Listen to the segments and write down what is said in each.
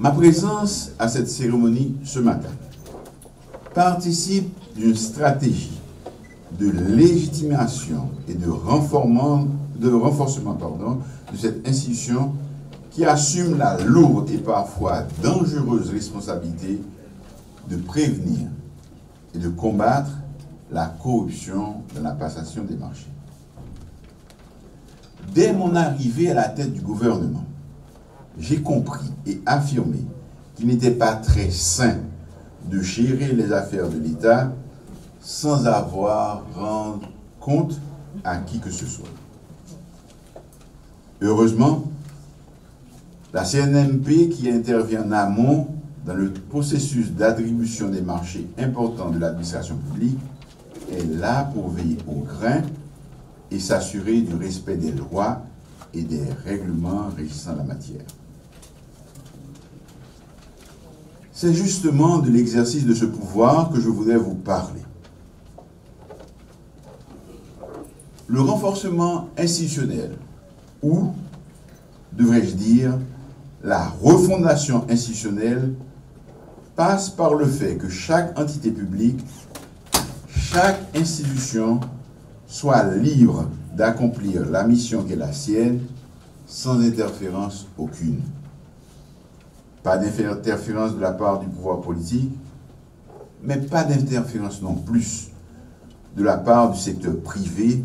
Ma présence à cette cérémonie ce matin participe d'une stratégie de légitimation et de renforcement de cette institution qui assume la lourde et parfois dangereuse responsabilité de prévenir et de combattre la corruption dans la passation des marchés. Dès mon arrivée à la tête du gouvernement, j'ai compris et affirmé qu'il n'était pas très sain de gérer les affaires de l'État sans avoir rendre compte à qui que ce soit. Heureusement, la CNMP, qui intervient en amont dans le processus d'attribution des marchés importants de l'administration publique, est là pour veiller au grain et s'assurer du respect des lois et des règlements régissant la matière. C'est justement de l'exercice de ce pouvoir que je voudrais vous parler. Le renforcement institutionnel, ou, devrais-je dire, la refondation institutionnelle, passe par le fait que chaque entité publique, chaque institution soit libre d'accomplir la mission qui est la sienne sans interférence aucune. Pas d'interférence de la part du pouvoir politique, mais pas d'interférence non plus de la part du secteur privé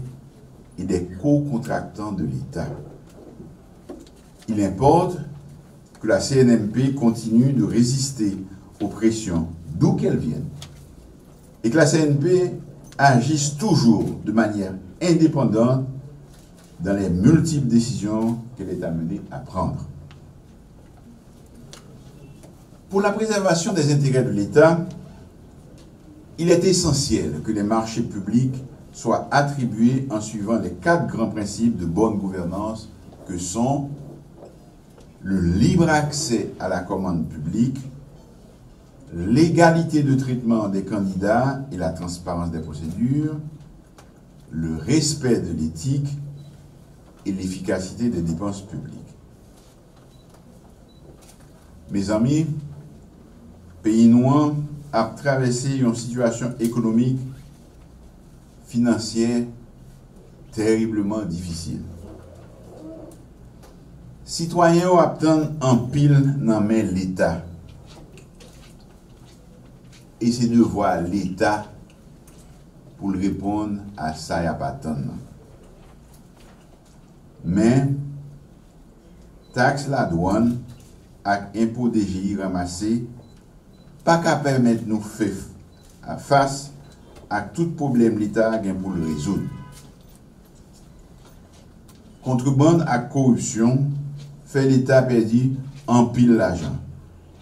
et des co-contractants de l'État. Il importe que la CNMP continue de résister aux pressions, d'où qu'elles viennent, et que la CNMP agisse toujours de manière indépendante dans les multiples décisions qu'elle est amenée à prendre. Pour la préservation des intérêts de l'État, il est essentiel que les marchés publics soient attribués en suivant les 4 grands principes de bonne gouvernance que sont le libre accès à la commande publique, l'égalité de traitement des candidats et la transparence des procédures, le respect de l'éthique et l'efficacité des dépenses publiques. Mes amis, pays noir a traversé une situation économique, financière terriblement difficile. Citoyens attendent en pile dans main l'État. Et c'est de voir l'État pour répondre à ça, il n'y a pas tant. Mais, taxe la douane et impôt DGI ramassé, pas qu'à permettre nous faire face à tout problème l'État a pour le résoudre. Contrebande à corruption fait l'État perdu en pile l'argent,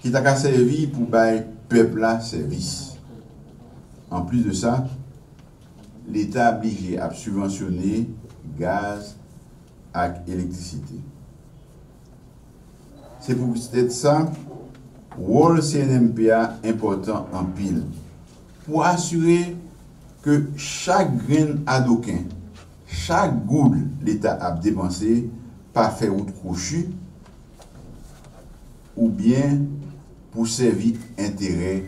qui t'a qu'à servir pour bailler peuple à service. En plus de ça, l'État obligé à subventionner gaz et électricité. C'est pour peut-être ça, rôle CNMPA important en pile, pour assurer que chaque grain adoquin, chaque goutte l'État a dépensé, pas fait route crochue, ou bien pour servir intérêt,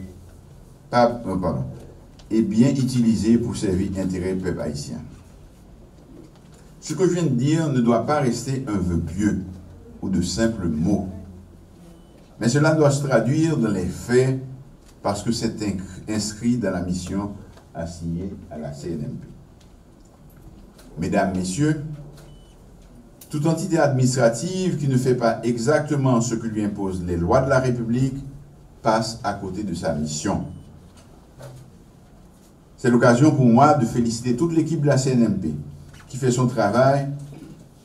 et bien utilisé pour servir intérêt peuple haïtien. Ce que je viens de dire ne doit pas rester un vœu pieux ou de simples mots, mais cela doit se traduire dans les faits parce que c'est inscrit dans la mission assignée à la CNMP. Mesdames, Messieurs, toute entité administrative qui ne fait pas exactement ce que lui imposent les lois de la République passe à côté de sa mission. C'est l'occasion pour moi de féliciter toute l'équipe de la CNMP qui fait son travail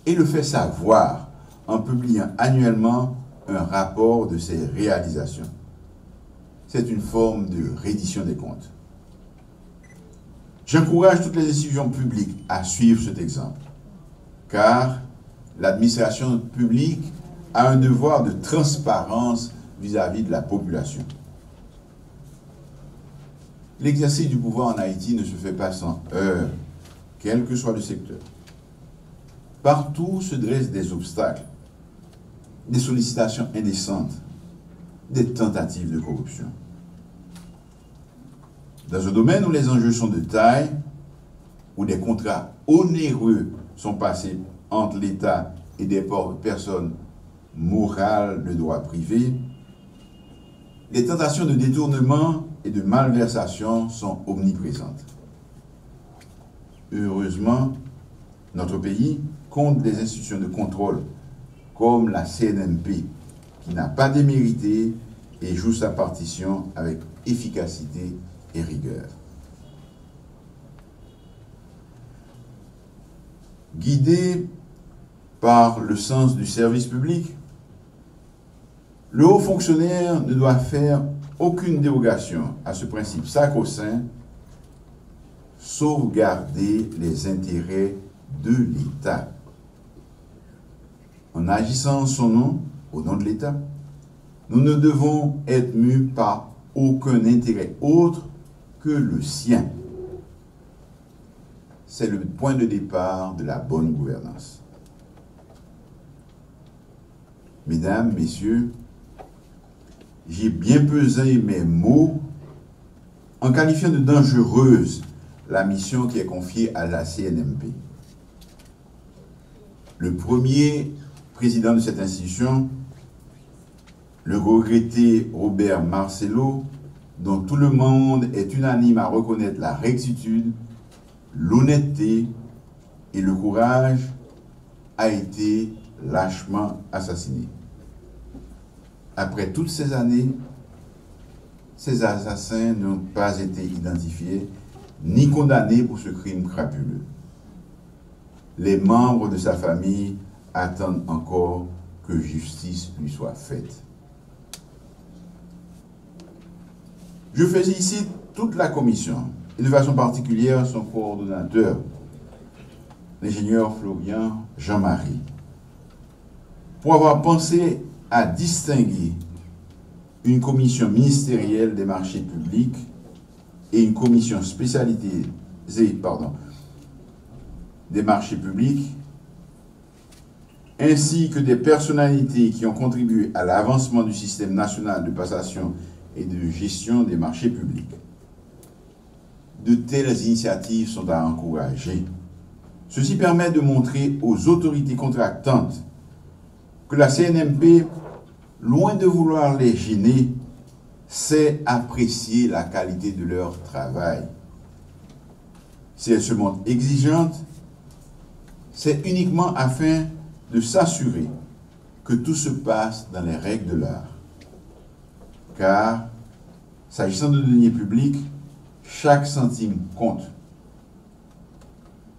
et le fait savoir en publiant annuellement un rapport de ses réalisations. C'est une forme de reddition des comptes. J'encourage toutes les institutions publiques à suivre cet exemple, car l'administration publique a un devoir de transparence vis-à-vis de la population. L'exercice du pouvoir en Haïti ne se fait pas sans heurts, quel que soit le secteur. Partout se dressent des obstacles, des sollicitations indécentes, des tentatives de corruption. Dans un domaine où les enjeux sont de taille, où des contrats onéreux sont passés entre l'État et des personnes morales de droit privé, les tentations de détournement et de malversation sont omniprésentes. Heureusement, notre pays compte des institutions de contrôle comme la CNMP, qui n'a pas démérité et joue sa partition avec efficacité et rigueur. Guidé par le sens du service public, le haut fonctionnaire ne doit faire aucune dérogation à ce principe sacro-saint, sauvegarder les intérêts de l'État. En agissant en son nom, au nom de l'État, nous ne devons être mus par aucun intérêt autre que le sien. C'est le point de départ de la bonne gouvernance. Mesdames, Messieurs, j'ai bien pesé mes mots en qualifiant de dangereuse la mission qui est confiée à la CNMP. Le premier président de cette institution, le regretté Robert Marcelo, dont tout le monde est unanime à reconnaître la rectitude, l'honnêteté et le courage, a été lâchement assassiné. Après toutes ces années, ces assassins n'ont pas été identifiés ni condamnés pour ce crime crapuleux. Les membres de sa famille attendent encore que justice lui soit faite. Je félicite toute la commission, et de façon particulière son coordonnateur, l'ingénieur Florian Jean-Marie, pour avoir pensé à distinguer une commission ministérielle des marchés publics et une commission spécialisée des marchés publics, ainsi que des personnalités qui ont contribué à l'avancement du système national de passation et de gestion des marchés publics. De telles initiatives sont à encourager. Ceci permet de montrer aux autorités contractantes que la CNMP, loin de vouloir les gêner, sait apprécier la qualité de leur travail. Si elle se montre exigeante, c'est uniquement afin de s'assurer que tout se passe dans les règles de l'art. Car, s'agissant de deniers publics, chaque centime compte.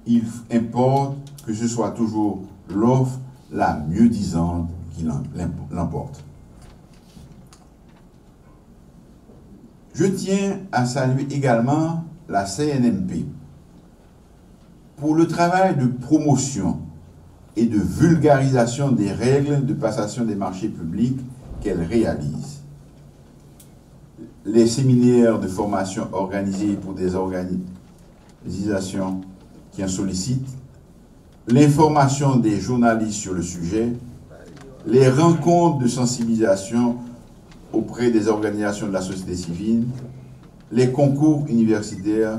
Il importe que ce soit toujours l'offre la mieux disante qui l'emporte. Je tiens à saluer également la CNMP pour le travail de promotion et de vulgarisation des règles de passation des marchés publics qu'elle réalise. Les séminaires de formation organisés pour des organisations qui en sollicitent, l'information des journalistes sur le sujet, les rencontres de sensibilisation auprès des organisations de la société civile, les concours universitaires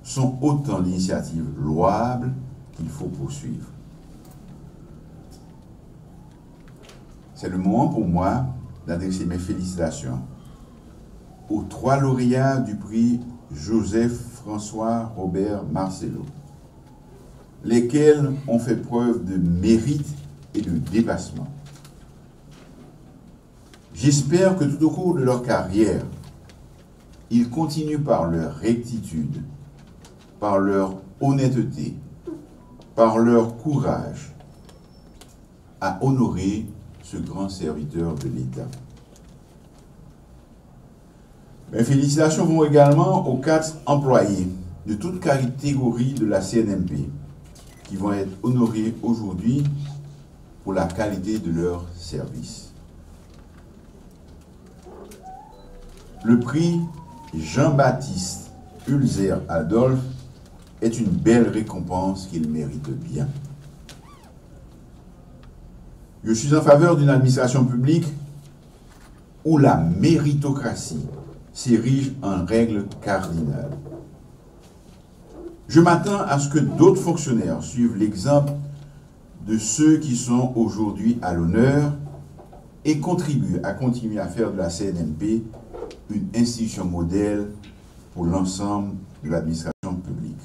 sont autant d'initiatives louables qu'il faut poursuivre. C'est le moment pour moi d'adresser mes félicitations aux 3 lauréats du prix Joseph-François Robert Marcelo, lesquels ont fait preuve de mérite et de dépassement. J'espère que tout au cours de leur carrière, ils continuent par leur rectitude, par leur honnêteté, par leur courage, à honorer ce grand serviteur de l'État. Mes félicitations vont également aux 4 employés de toute catégorie de la CNMP qui vont être honorés aujourd'hui pour la qualité de leur service. Le prix Jean-Baptiste Ulzer Adolphe est une belle récompense qu'il mérite bien. Je suis en faveur d'une administration publique où la méritocratie s'érige en règle cardinale. Je m'attends à ce que d'autres fonctionnaires suivent l'exemple de ceux qui sont aujourd'hui à l'honneur et contribuent à continuer à faire de la CNMP une institution modèle pour l'ensemble de l'administration publique.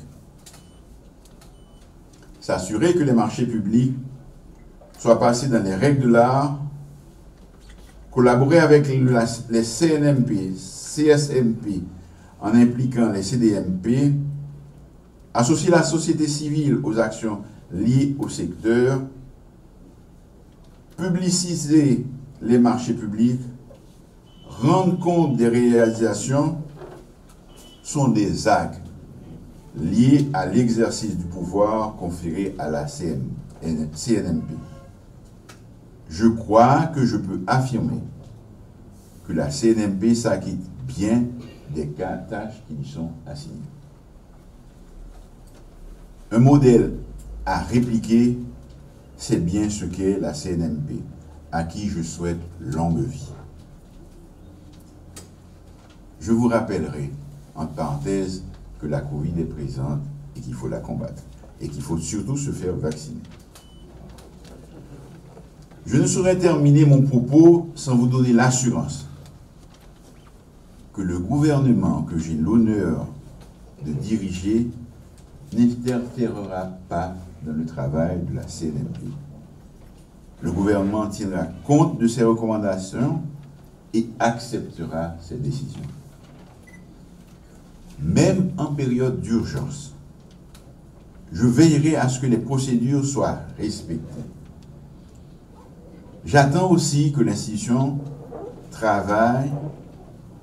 S'assurer que les marchés publics soient passés dans les règles de l'art, collaborer avec les CNMP, CSMP en impliquant les CDMP, associer la société civile aux actions liées au secteur, publiciser les marchés publics, rendre compte des réalisations sont des actes liés à l'exercice du pouvoir conféré à la CNMP. Je crois que je peux affirmer que la CNMP s'acquitte bien des tâches qui lui sont assignées. Un modèle à répliquer, c'est bien ce qu'est la CNMP, à qui je souhaite longue vie. Je vous rappellerai, entre parenthèses, que la Covid est présente et qu'il faut la combattre. Et qu'il faut surtout se faire vacciner. Je ne saurais terminer mon propos sans vous donner l'assurance que le gouvernement que j'ai l'honneur de diriger n'interférera pas dans le travail de la CNMP. Le gouvernement tiendra compte de ces recommandations et acceptera ces décisions. Même en période d'urgence, je veillerai à ce que les procédures soient respectées. J'attends aussi que l'institution travaille,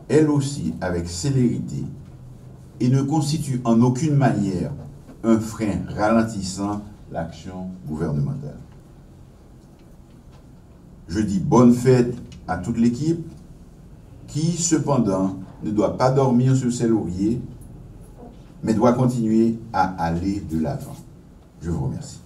elle aussi, avec célérité et ne constitue en aucune manière un frein ralentissant l'action gouvernementale. Je dis bonne fête à toute l'équipe qui, cependant, ne doit pas dormir sur ses lauriers, mais doit continuer à aller de l'avant. Je vous remercie.